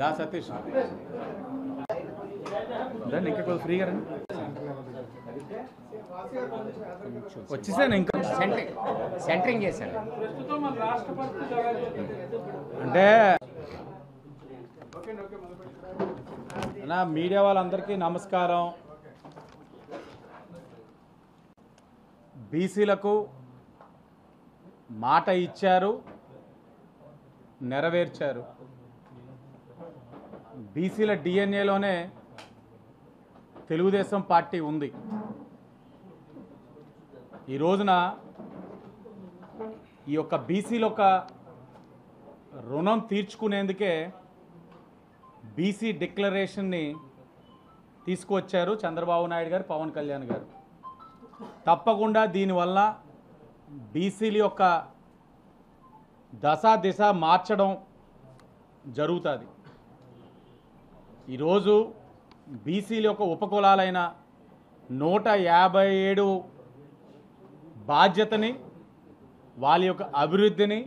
దా సతీష్ రండి ఇంకా కొద్దిగా ఫ్రీగా రండి వచ్చేసాను ఇంకా సెంటరింగ్ చేశాను అంటే నా మీడియా వాళ్ళందరికీ నమస్కారం. బీసీలకు మాట ఇచ్చారు, నెరవేర్చారు. బీసీల డిఎన్ఏలోనే తెలుగుదేశం పార్టీ ఉంది. ఈ రోజున ఈ యొక్క బీసీల యొక్క రుణం తీర్చుకునేందుకే బీసీ డిక్లరేషన్ని తీసుకువచ్చారు చంద్రబాబు నాయుడు గారు, పవన్ కళ్యాణ్ గారు. తప్పకుండా దీనివల్ల బీసీల యొక్క దిశ మార్చడం జరుగుతుంది. ఈరోజు బీసీల యొక్క ఉపకులాలైన 157 బాధ్యతని, వాళ్ళ యొక్క అభివృద్ధిని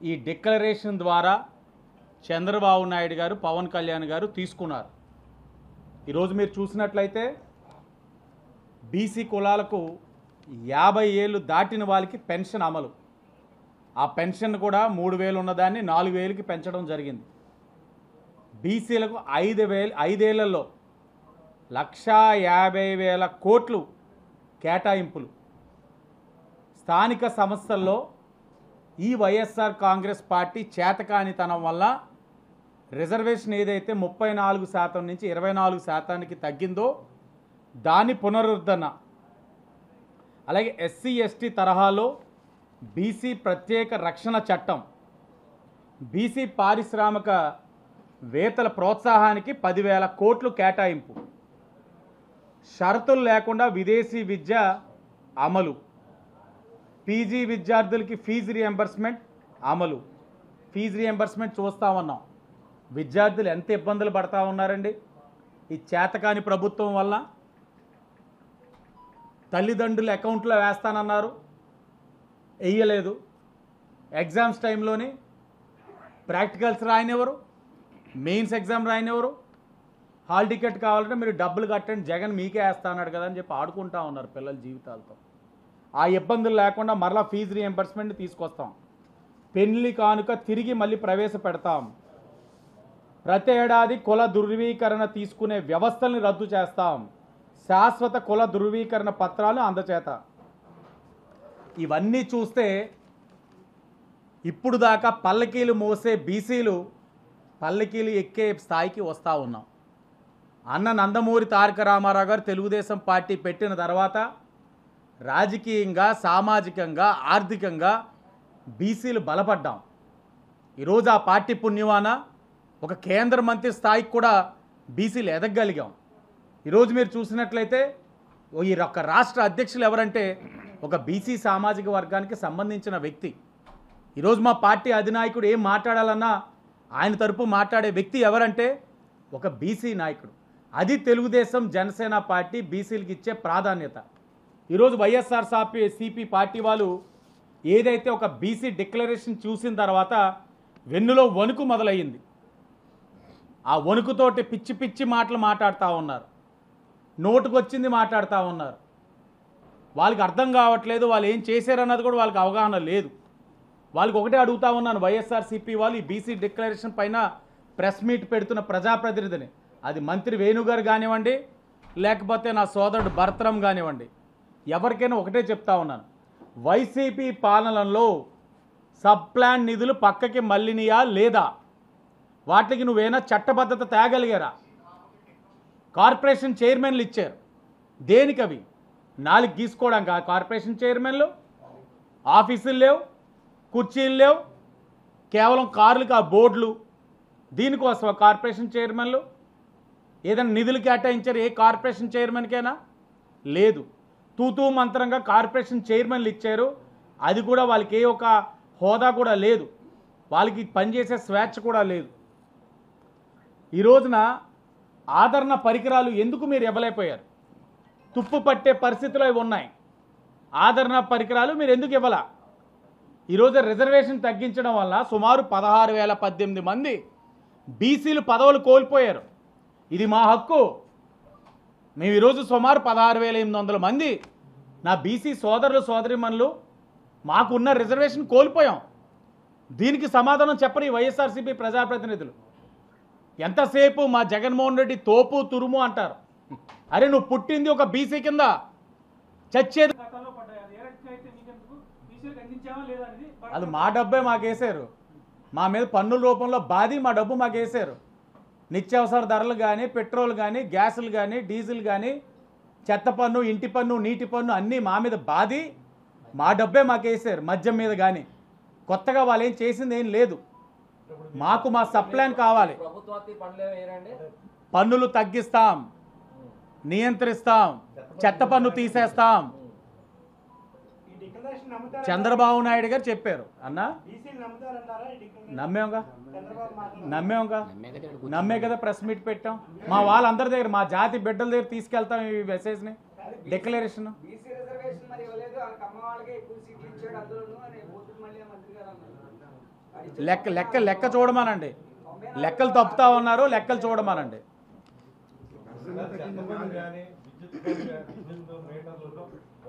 ఈ డిక్లరేషన్ ద్వారా చంద్రబాబు నాయుడు గారు, పవన్ కళ్యాణ్ గారు తీసుకున్నారు. ఈరోజు మీరు చూసినట్లయితే బీసీ కులాలకు 50 ఏళ్ళు దాటిన వాళ్ళకి పెన్షన్ అమలు. ఆ పెన్షన్ కూడా 3000 ఉన్నదాన్ని 4000కి పెంచడం జరిగింది. బీసీలకు 5 ఏళ్లలో 1,50,000 కోట్లు కేటాయింపులు. స్థానిక సంస్థల్లో ఈ వైఎస్ఆర్ కాంగ్రెస్ పార్టీ చేతకానితనం వల్ల రిజర్వేషన్ ఏదైతే 34% నుంచి 24%కి తగ్గిందో దాని పునరుద్ధరణ, అలాగే ఎస్సీ ఎస్టీ తరహాలో బీసీ ప్రత్యేక రక్షణ చట్టం, బీసీ పారిశ్రామిక వేతల ప్రోత్సాహానికి 10,000 కోట్లు కేటాయింపు, షరతులు లేకుండా విదేశీ విద్య అమలు, పీజీ విద్యార్థులకి ఫీజు రియంబర్స్మెంట్ అమలు. ఫీజు రియంబర్స్మెంట్ చూస్తూ ఉన్నాం. విద్యార్థులు ఎంత ఇబ్బందులు పడతా ఉన్నారండి ఈ చేతకాని ప్రభుత్వం వల్ల. తల్లిదండ్రులు అకౌంట్లో వేస్తానన్నారు, వేయలేదు. ఎగ్జామ్స్ టైంలోని ప్రాక్టికల్స్ రాయనివ్వరు, మెయిన్స్ ఎగ్జామ్ రాయనివ్వరు. హాల్ టికెట్ కావాలంటే మీరు డబ్బులు కట్టండి, జగన్ మీకే వేస్తాన్నాడు కదా అని చెప్పి ఆడుకుంటా ఉన్నారు పిల్లల జీవితాలతో. ఆ ఇబ్బందులు లేకుండా మరలా ఫీజు రియంబర్స్మెంట్ తీసుకొస్తాం. పెళ్లి కానుక తిరిగి మళ్ళీ ప్రవేశపెడతాం. ప్రతి ఏడాది కుల ధృవీకరణ తీసుకునే వ్యవస్థల్ని రద్దు చేస్తాం. శాశ్వత కుల ధృవీకరణ పత్రాలు అందచేత. ఇవన్నీ చూస్తే ఇప్పుడు దాకా పల్లకీలు మోసే బీసీలు పల్లకీలు ఎక్కే స్థాయికి వస్తూ ఉన్నాం. అన్న నందమూరి తారక రామారావు గారు తెలుగుదేశం పార్టీ పెట్టిన తర్వాత రాజకీయంగా, సామాజికంగా, ఆర్థికంగా బీసీలు బలపడ్డాం. ఈరోజు ఆ పార్టీ పుణ్యమాన ఒక కేంద్ర మంత్రి స్థాయికి కూడా బీసీలు ఎదగగలిగాం. ఈరోజు మీరు చూసినట్లయితే ఈ ఒక రాష్ట్ర అధ్యక్షులు ఎవరంటే ఒక బీసీ సామాజిక వర్గానికి సంబంధించిన వ్యక్తి. ఈరోజు మా పార్టీ అధినాయకుడు ఏం మాట్లాడాలన్నా ఆయన తరపు మాట్లాడే వ్యక్తి ఎవరంటే ఒక బీసీ నాయకుడు. అది తెలుగుదేశం జనసేన పార్టీ బీసీలకు ఇచ్చే ప్రాధాన్యత. ఈరోజు వైఎస్ఆర్సీపీ పార్టీ వాళ్ళు ఏదైతే ఒక బీసీ డిక్లరేషన్ చూసిన తర్వాత వెన్నులో వణుకు మొదలయ్యింది. ఆ వణుకుతోటి పిచ్చి పిచ్చి మాటలు మాట్లాడుతూ ఉన్నారు, నోటుకొచ్చింది మాట్లాడుతూ ఉన్నారు. వాళ్ళకి అర్థం కావట్లేదు, వాళ్ళు ఏం చేశారన్నది కూడా వాళ్ళకి అవగాహన లేదు. వాళ్ళకి ఒకటే అడుగుతూ ఉన్నాను, వైఎస్ఆర్సీపీ వాళ్ళు ఈ బీసీ డిక్లరేషన్ పైన ప్రెస్ మీట్ పెడుతున్న ప్రజాప్రతినిధిని, అది మంత్రి వేణుగారు కానివ్వండి, లేకపోతే నా సోదరుడు భరతరం కానివ్వండి, ఎవరికైనా ఒకటే చెప్తా ఉన్నాను, వైసీపీ పాలనలో సబ్ ప్లాన్ నిధులు పక్కకి మళ్ళినయా లేదా, వాటికి నువ్వేనా చట్టబద్ధత తేగలిగారా? కార్పొరేషన్ చైర్మన్లు ఇచ్చారు, దేనికి అవి? 4 గీసుకోవడానికి ఆ కార్పొరేషన్ చైర్మన్లు? ఆఫీసులు లేవు, కుర్చీలు లేవు, కేవలం కార్లకు ఆ బోర్డులు. దీనికోసం ఆ కార్పొరేషన్ చైర్మన్లు ఏదైనా నిధులు కేటాయించారు ఏ కార్పొరేషన్ చైర్మన్కైనా? లేదు. తూతూ మంత్రంగా కార్పొరేషన్ చైర్మన్లు ఇచ్చారు, అది కూడా వాళ్ళకి ఏ ఒక హోదా కూడా లేదు, వాళ్ళకి పనిచేసే స్వేచ్ఛ కూడా లేదు. ఈ రోజున ఆదరణ పరికరాలు ఎందుకు మీరు ఇవ్వలేకపోయారు? తుప్పు పట్టే పరిస్థితులు అవి ఉన్నాయి. ఆదరణ పరికరాలు మీరు ఎందుకు ఇవ్వాలా? ఈరోజు రిజర్వేషన్ తగ్గించడం వల్ల సుమారు 16,018 మంది బీసీలు పదవులు కోల్పోయారు. ఇది మా హక్కు. మేము ఈరోజు సుమారు 16,800 మంది నా బీసీ సోదరులు సోదరిమణులు మాకున్న రిజర్వేషన్ కోల్పోయాం. దీనికి సమాధానం చెప్పరు ఈ వైఎస్ఆర్సీపీ ప్రజాప్రతినిధులు. ఎంతసేపు మా జగన్మోహన్ రెడ్డి తోపు తురుము అంటారు. అరే నువ్వు పుట్టింది ఒక బీసీ కింద, చచ్చేది అది మా డబ్బే మాకేసారు. మా మీద పన్నుల రూపంలో బాధి మా డబ్బు మాకేసారు. నిత్యావసర ధరలు కానీ, పెట్రోల్ కానీ, గ్యాసులు కానీ, డీజిల్ కానీ, చెత్త పన్ను, ఇంటి పన్ను, నీటి పన్ను అన్నీ మా మీద బాధి మా డబ్బే మాకేసారు. మద్యం మీద కానీ కొత్తగా వాళ్ళు ఏం చేసింది ఏం లేదు. మాకు మా సప్లాన్ కావాలి. పన్నులు తగ్గిస్తాం, నియంత్రిస్తాం, చెత్త పన్ను తీసేస్తాం. చంద్రబాబు నాయుడు గారు చెప్పారు. అన్నా నమ్మేంగా నమ్మే కదా ప్రెస్ మీట్ పెట్టాం. మా వాళ్ళందరి దగ్గర, మా జాతి బిడ్డల దగ్గర తీసుకెళ్తాం ఈ మెసేజ్ని, డిక్లరేషన్. లెక్క చూడమనండి. లెక్కలు తప్పుతా ఉన్నారు, లెక్కలు చూడమనండి.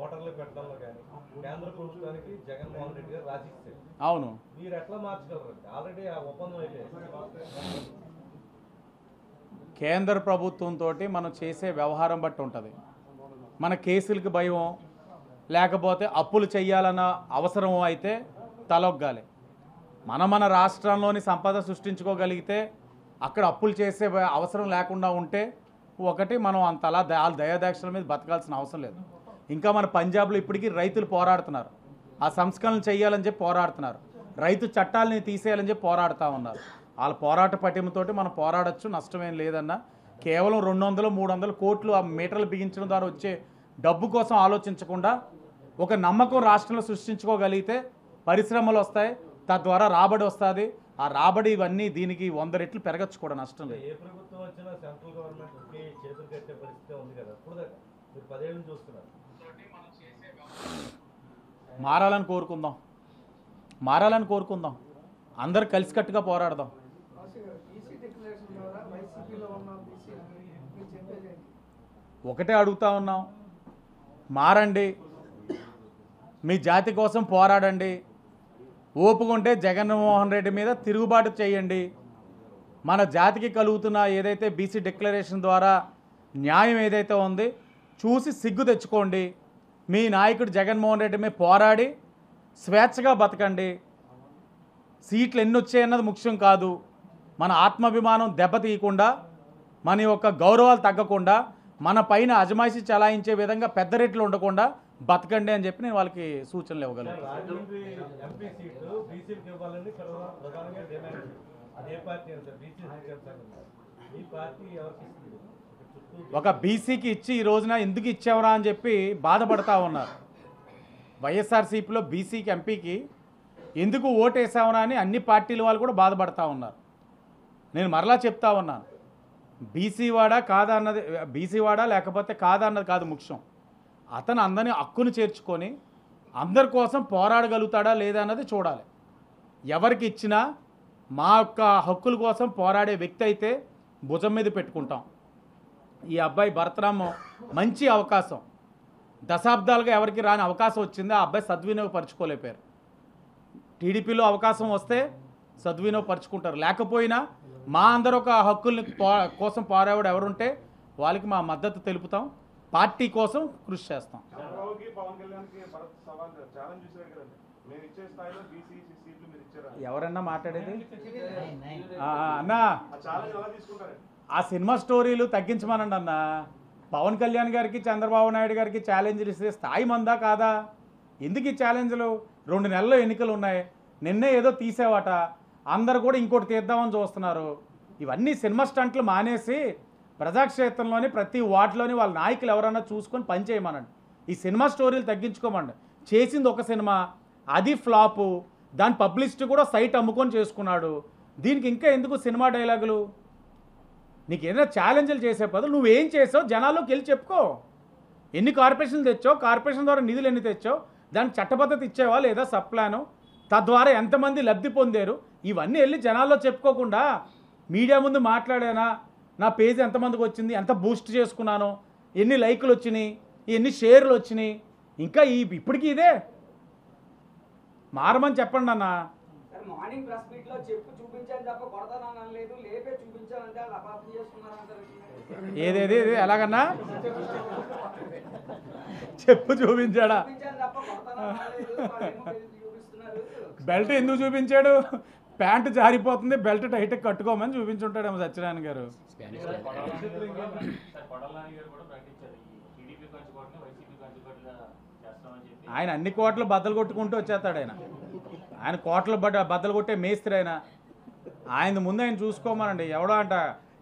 ఓటర్లు పెట్టడంలో కానీ కేంద్ర ప్రభుత్వానికి జగన్మోహన్ రెడ్డి గారు రాసిస్తారు. అవును, మీరు ఎట్లా మార్చగలరు? ఆల్రెడీ ఆ ఒప్పందం అయితే కేంద్ర ప్రభుత్వంతో మనం చేసే వ్యవహారం బట్టి ఉంటుంది. మన కేసులకి భయం, లేకపోతే అప్పులు చేయాలన్న అవసరం అయితే తలొగ్గాలి. మన రాష్ట్రంలోని సంపద సృష్టించుకోగలిగితే అక్కడ అప్పులు చేసే అవసరం లేకుండా ఉంటే ఒకటి మనం అంతలా దయాదాక్షల మీద బతకాల్సిన అవసరం లేదు. ఇంకా మన పంజాబ్లో ఇప్పటికీ రైతులు పోరాడుతున్నారు. ఆ సంస్కరణలు చేయాలని చెప్పి పోరాడుతున్నారు. రైతు చట్టాలని తీసేయాలని చెప్పి పోరాడుతూ ఉన్నారు. వాళ్ళ పోరాట పటిమతోటి మనం పోరాడచ్చు, నష్టమేం లేదన్నా. కేవలం 200-300 కోట్లు ఆ మీటర్లు బిగించడం ద్వారా వచ్చే డబ్బు కోసం ఆలోచించకుండా ఒక నమ్మకం రాష్ట్రంలో సృష్టించుకోగలిగితే పరిశ్రమలు వస్తాయి, తద్వారా రాబడి వస్తుంది. ఆ రాబడి ఇవన్నీ దీనికి 100 రెట్లు పెరగచ్చు కూడా, నష్టం లేదు. ఏ ప్రభుత్వం వచ్చినా సెంట్రల్ గవర్నమెంట్ చేతులు కట్టే పరిస్థితి ఉంది కదా. ఇప్పుడు మీరు 10 ఏళ్ళు చూస్తున్నారు. మారాలని కోరుకుందాం. అందరు కలిసికట్టుగా పోరాడదాం. ఒకటే అడుగుతా ఉన్నాం, మారండి, మీ జాతి కోసం పోరాడండి. ఓపుకుంటే జగన్మోహన్ రెడ్డి మీద తిరుగుబాటు చేయండి. మన జాతికి కలుగుతున్న ఏదైతే బీసీ డిక్లరేషన్ ద్వారా న్యాయం ఏదైతే ఉంది చూసి సిగ్గు తెచ్చుకోండి. మీ నాయకుడు జగన్మోహన్ రెడ్డి మీద పోరాడి స్వేచ్ఛగా బతకండి. సీట్లు ఎన్ని వచ్చాయన్నది ముఖ్యం కాదు. మన ఆత్మాభిమానం దెబ్బతీయకుండా, మన యొక్క గౌరవాలు తగ్గకుండా, మన పైన అజమాయిషీ చలాయించే విధంగా పెద్ద రేట్లు ఉండకుండా బతకండి అని చెప్పి నేను వాళ్ళకి సూచనలు ఇవ్వగలను. ఒక బీసీకి ఇచ్చి ఈ రోజున ఎందుకు ఇచ్చావరా అని చెప్పి బాధపడతా ఉన్నారు. వైఎస్ఆర్సీపీలో బీసీకి ఎంపీకి ఎందుకు ఓటు వేసావరా అని అన్ని పార్టీల వాళ్ళు కూడా బాధపడతా ఉన్నారు. నేను మరలా చెప్తా ఉన్నాను, బీసీవాడా లేకపోతే కాదా అన్నది కాదు ముఖ్యం. అతను అందరినీ హక్కును చేర్చుకొని అందరి కోసం పోరాడగలుగుతాడా లేదా అన్నది చూడాలి. ఎవరికి ఇచ్చినా మా యొక్క హక్కుల కోసం పోరాడే వ్యక్తి అయితే భుజం మీద పెట్టుకుంటాం. ఈ అబ్బాయి భరతరామ్ మంచి అవకాశం, దశాబ్దాలుగా ఎవరికి రాని అవకాశం వచ్చింది. ఆ అబ్బాయి సద్వినియోగపరచుకోలేపారు. టీడీపీలో అవకాశం వస్తే సద్వినియోగపరచుకుంటారు. లేకపోయినా మా అందరూ ఒక హక్కుల్ని కోసం పోరాడు ఎవరుంటే వాళ్ళకి మా మద్దతు తెలుపుతాం. పార్టీ కోసం కృషి చేస్తాం. ఎవరన్నా మాట్లాడేది అన్నా, ఆ సినిమా స్టోరీలు తగ్గించమనండి అన్న. పవన్ కళ్యాణ్ గారికి చంద్రబాబు నాయుడు గారికి ఛాలెంజ్లు ఇస్తే స్థాయి మందా కాదా? ఎందుకు ఈ ఛాలెంజ్లు? 2 నెలల్లో ఎన్నికలు ఉన్నాయి. నిన్నే ఏదో తీసేవాట, అందరు కూడా ఇంకోటి తీద్దామని చూస్తున్నారు. ఇవన్నీ సినిమా స్టంట్లు మానేసి ప్రజాక్షేత్రంలోని ప్రతి వార్డులోని వాళ్ళ నాయకులు ఎవరన్నా చూసుకొని పనిచేయమనండి. ఈ సినిమా స్టోరీలు తగ్గించుకోమండి. చేసింది ఒక సినిమా, అది ఫ్లాపు, దాని పబ్లిసిటీ కూడా సైట్ అమ్ముకొని చేసుకున్నాడు. దీనికి ఇంకా ఎందుకు సినిమా డైలాగులు? నీకు ఏదైనా ఛాలెంజ్లు చేసే బదులు నువ్వేం చేసావు జనాల్లోకి వెళ్ళి చెప్పుకో. ఎన్ని కార్పొరేషన్లు తెచ్చావు, కార్పొరేషన్ ద్వారా నిధులు ఎన్ని తెచ్చావు, దానికి చట్టబద్ధత ఇచ్చేవా లేదా సబ్ ప్లాను, తద్వారా ఎంతమంది లబ్ధి పొందారు, ఇవన్నీ వెళ్ళి జనాల్లో చెప్పుకోకుండా మీడియా ముందు మాట్లాడానా, నా పేజ్ ఎంతమందికి వచ్చింది, ఎంత బూస్ట్ చేసుకున్నానో, ఎన్ని లైకులు వచ్చినాయి, ఎన్ని షేర్లు వచ్చినాయి, ఇంకా ఇప్పటికీ ఇదే మారమని చెప్పండి అన్న. మార్నింగ్ ప్రెస్ మీట్ లో చెప్పు చూపించాను తప్ప కొడతానని అనలేదు, లేపే చూపించానంటే వాళ్ళు అపార్థం చేసుకున్నారంటారు. ఏదేది ఎలాగన్నా చెప్పు చూపించాడా? చూపించాను తప్ప కొడతానని అనలేదు, వాళ్ళేమో చూపిస్తున్నారు. బెల్ట్ ఎందుకు చూపించాడు? ప్యాంటు జారిపోతుంది, బెల్ట్ టైట్ కట్టుకోమని చూపించుంటాడేమో సత్యనారాయణ గారు. ఆయన అన్ని కోట్లు బద్దలు కొట్టుకుంటూ వచ్చేస్తాడు. ఆయన కోట్ల బద్దలు కొట్టే మేస్త్రి ఆయన ముందు ఆయన చూసుకోమనండి. ఎవడో అంట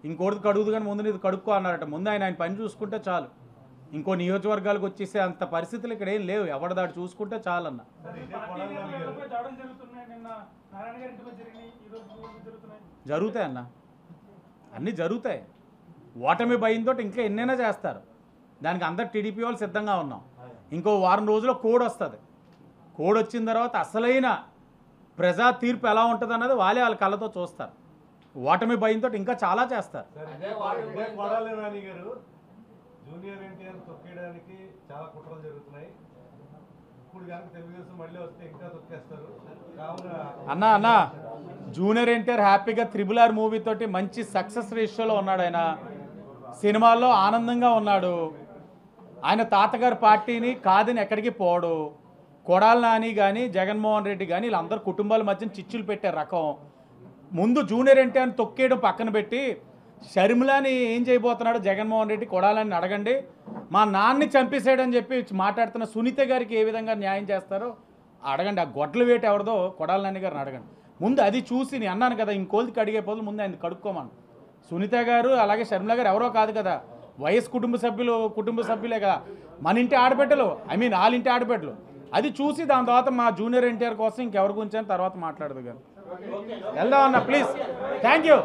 ఇంకోటిది కడుగుదు కానీ ముందు నీది కడుక్కో అన్నారట. ముందు ఆయన పని చూసుకుంటే చాలు. ఇంకో నియోజకవర్గాలకు వచ్చేసే అంత పరిస్థితులు ఇక్కడ ఏం లేవు. ఎవడ దాడు చూసుకుంటే చాలన్న. జరుగుతాయి అన్న, అన్నీ జరుగుతాయి. ఓటమి భయంతో ఇంకా ఎన్నైనా చేస్తారు. దానికి అందరు టీడీపీ వాళ్ళు సిద్ధంగా ఉన్నాం. ఇంకో వారం రోజుల్లో కోడ్ వస్తుంది. కోడ్ వచ్చిన తర్వాత అసలైన ప్రజా తీర్పు ఎలా ఉంటుంది అన్నది వాళ్ళ కళ్ళతో చూస్తారు. ఓటమి భయంతో ఇంకా చాలా చేస్తారు. కొడాలి నాని గారు జూనియర్ ఎన్టీఆర్ తొక్కేయడానికి చాలా కుట్రలు జరుగుతున్నాయి. ఇప్పుడు కనుక తెలుగుదేశం మళ్ళీ వస్తే ఇంకా తొక్కేస్తారు. కావున అన్న జూనియర్ ఎన్టీఆర్ హ్యాపీగా RRR మూవీ తోటి మంచి సక్సెస్ రేషియోలో ఉన్నాడు. ఆయన సినిమాల్లో ఆనందంగా ఉన్నాడు. ఆయన తాతగారి పార్టీని కాదని ఎక్కడికి పోడు. కొడాలి నాని కానీ జగన్మోహన్ రెడ్డి కానీ వీళ్ళందరూ కుటుంబాల మధ్య చిచ్చులు పెట్టే రకం. ముందు జూనియర్ ఎన్టీఆర్ని తొక్కేయడం పక్కన పెట్టి షర్మిలాని ఏం చేయబోతున్నాడు జగన్మోహన్ రెడ్డి, కొడాలని అడగండి. మా నాన్ని చంపేసాడని చెప్పి మాట్లాడుతున్న సునీత గారికి ఏ విధంగా న్యాయం చేస్తారో అడగండి. ఆ గొడ్ల వేట ఎవరిదో కొడాలి నాని గారిని అడగండి. ముందు అది చూసి నేను అన్నాను కదా, ఇంకోళ్ళకి అడిగే పోదు ముందు ఆయన కడుక్కోమను. సునీత గారు అలాగే షర్మిల గారు ఎవరో కాదు కదా, వైఎస్ కుటుంబ సభ్యులే కదా, మన ఇంటి ఆడబిడ్డలు, వాళ్ళ ఇంటి ఆడబిడ్డలు. అది చూసి దాని తర్వాత మా జూనియర్ ఎన్టీఆర్ కోసం ఇంకెవరి గురించి అని తర్వాత మాట్లాడదు కానీ వెళ్దాం అన్న ప్లీజ్. Thank you.